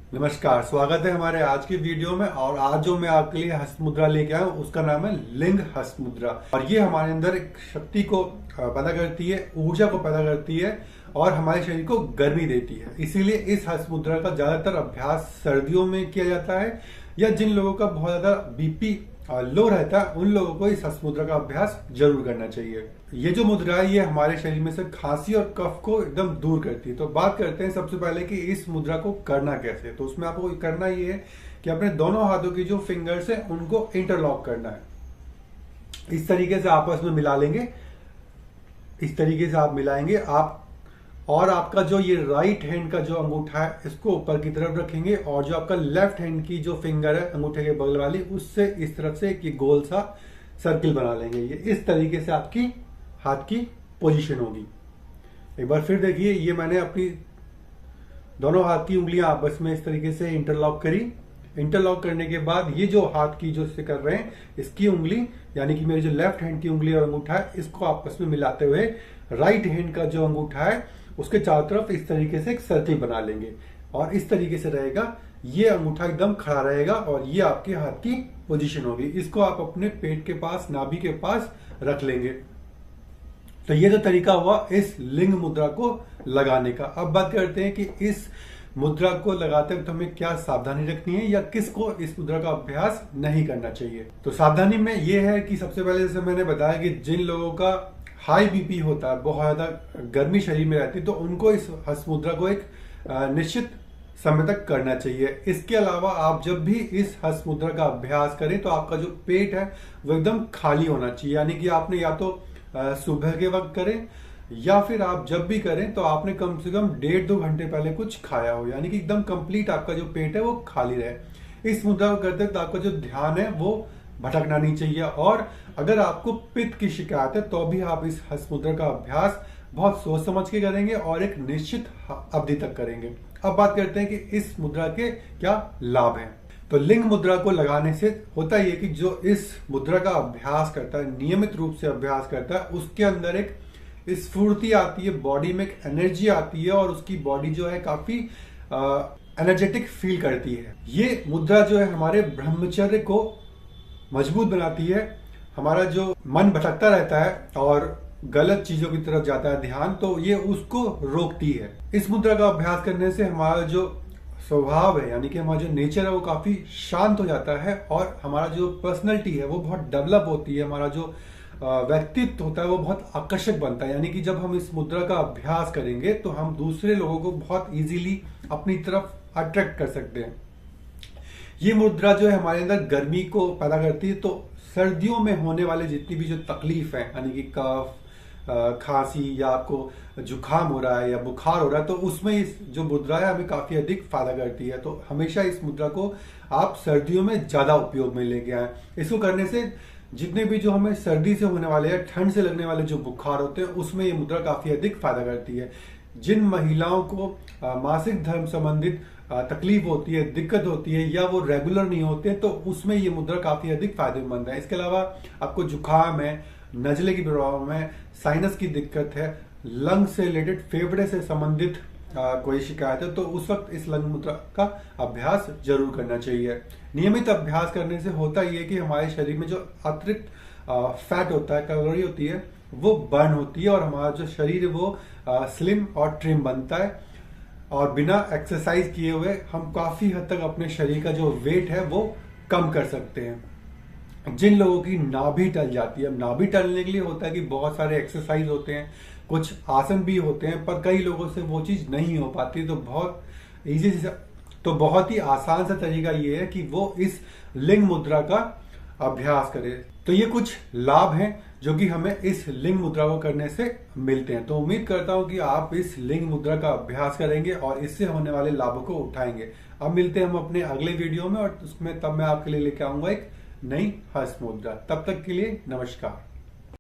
नमस्कार, स्वागत है हमारे आज की वीडियो में। और आज जो मैं आपके लिए हस्त मुद्रा लेके आया हूँ उसका नाम है लिंग हस्त मुद्रा। और ये हमारे अंदर एक शक्ति को पैदा करती है, ऊर्जा को पैदा करती है और हमारे शरीर को गर्मी देती है। इसीलिए इस हस्त मुद्रा का ज्यादातर अभ्यास सर्दियों में किया जाता है, या जिन लोगों का बहुत ज्यादा बीपी लो रहता है उन लोगों को इस हस्त मुद्रा का अभ्यास जरूर करना चाहिए। ये जो मुद्रा है ये हमारे शरीर में से खांसी और कफ को एकदम दूर करती है। तो बात करते हैं सबसे पहले कि इस मुद्रा को करना कैसे। तो उसमें आपको करना ये है कि अपने दोनों हाथों की जो फिंगर्स है उनको इंटरलॉक करना है। इस तरीके से आपस में मिला लेंगे, इस तरीके से आप मिलाएंगे आप, और आपका जो ये राइट हैंड का जो अंगूठा है इसको ऊपर की तरफ रखेंगे, और जो आपका लेफ्ट हैंड की जो फिंगर है अंगूठे के बगल वाली, उससे इस तरफ से एक गोल सा सर्किल बना लेंगे। ये इस तरीके से आपकी हाथ की पोजीशन होगी। एक बार फिर देखिए, ये मैंने अपनी दोनों हाथ की उंगलियां आपस में इस तरीके से इंटरलॉक करी। इंटरलॉक करने के बाद ये जो हाथ की जो से कर रहे हैं इसकी उंगली, यानी कि मेरी जो लेफ्ट हैंड की उंगली और अंगूठा है, इसको आपस में मिलाते हुए राइट हैंड का जो अंगूठा है उसके चारों तरफ इस तरीके से एक सर्किल बना लेंगे। और इस तरीके से रहेगा, ये अंगूठा एकदम खड़ा रहेगा और ये आपके हाथ की पोजीशन होगी। इसको आप अपने पेट के पास, नाभि के पास रख लेंगे। तो ये जो तरीका हुआ इस लिंग मुद्रा को लगाने का। अब बात करते हैं कि इस मुद्रा को लगाते वक्त हमें क्या सावधानी रखनी है, या किसको इस मुद्रा का अभ्यास नहीं करना चाहिए। तो सावधानी में यह है कि सबसे पहले जैसे मैंने बताया कि जिन लोगों का हाई बीपी होता है, बहुत ज्यादा गर्मी शरीर में रहती है, तो उनको इस हस्त मुद्रा को एक निश्चित समय तक करना चाहिए। इसके अलावा आप जब भी इस हस्त मुद्रा का अभ्यास करें तो आपका जो पेट है वो एकदम खाली होना चाहिए। यानी कि आपने या तो सुबह के वक्त करें, या फिर आप जब भी करें तो आपने कम से कम 1.5-2 घंटे पहले कुछ खाया हो, यानी कि एकदम कंप्लीट आपका जो पेट है वो खाली रहे। इस मुद्रा को करते वक्त आपका जो ध्यान है वो भटकना नहीं चाहिए। और अगर आपको पित्त की शिकायत है तो भी आप इस हस्त मुद्रा का अभ्यास बहुत सोच समझ के करेंगे और एक निश्चित अवधि तक करेंगे। अब बात करते हैं कि इस मुद्रा के क्या लाभ हैं। तो लिंग मुद्रा को लगाने से होता ही है कि जो इस मुद्रा का अभ्यास करता है, नियमित रूप से अभ्यास करता है, उसके अंदर एक स्फूर्ति आती है, बॉडी में एक एनर्जी आती है और उसकी बॉडी जो है काफी एनर्जेटिक फील करती है। ये मुद्रा जो है हमारे ब्रह्मचर्य को मजबूत बनाती है। हमारा जो मन भटकता रहता है और गलत चीजों की तरफ जाता है ध्यान, तो ये उसको रोकती है। इस मुद्रा का अभ्यास करने से हमारा जो स्वभाव है, यानी कि हमारा जो नेचर है वो काफी शांत हो जाता है और हमारा जो पर्सनैलिटी है वो बहुत डेवलप होती है। हमारा जो व्यक्तित्व होता है वो बहुत आकर्षक बनता है। यानी कि जब हम इस मुद्रा का अभ्यास करेंगे तो हम दूसरे लोगों को बहुत इजीली अपनी तरफ अट्रैक्ट कर सकते हैं। ये मुद्रा जो है हमारे अंदर गर्मी को पैदा करती है। तो सर्दियों में होने वाले जितनी भी जो तकलीफ है, यानी कि कफ, खांसी, या आपको जुकाम हो रहा है या बुखार हो रहा है, तो उसमें इस जो मुद्रा है हमें काफी अधिक फायदा करती है। तो हमेशा इस मुद्रा को आप सर्दियों में ज्यादा उपयोग में लेके आए। इसको करने से जितने भी जो हमें सर्दी से होने वाले या ठंड से लगने वाले जो बुखार होते हैं उसमें ये मुद्रा काफी अधिक फायदा करती है। जिन महिलाओं को मासिक धर्म संबंधित तकलीफ होती है, दिक्कत होती है, या वो रेगुलर नहीं होते, तो उसमें ये मुद्रा काफी अधिक फायदेमंद है। इसके अलावा आपको जुकाम है, नजले की प्रॉब्लम है, साइनस की दिक्कत है, लंग से रिलेटेड, फेफड़े से संबंधित कोई शिकायत है, तो उस वक्त इस लिंग मुद्रा का अभ्यास जरूर करना चाहिए। नियमित अभ्यास करने से होता ही है कि हमारे शरीर में जो अतिरिक्त फैट होता है, कैलोरी होती है, वो बर्न होती है और हमारा जो शरीर है वो स्लिम और ट्रिम बनता है। और बिना एक्सरसाइज किए हुए हम काफी हद तक अपने शरीर का जो वेट है वो कम कर सकते हैं। जिन लोगों की नाभि टल जाती है, अब नाभि टलने के लिए होता है कि बहुत सारे एक्सरसाइज होते हैं, कुछ आसन भी होते हैं, पर कई लोगों से वो चीज नहीं हो पाती। तो बहुत ही आसान सा तरीका ये है कि वो इस लिंग मुद्रा का अभ्यास करे। तो ये कुछ लाभ हैं जो कि हमें इस लिंग मुद्रा को करने से मिलते हैं। तो उम्मीद करता हूं कि आप इस लिंग मुद्रा का अभ्यास करेंगे और इससे होने वाले लाभों को उठाएंगे। अब मिलते हैं हम अपने अगले वीडियो में, और उसमें तब मैं आपके लिए लेके आऊंगा एक नई हस्त मुद्रा। तब तक के लिए नमस्कार।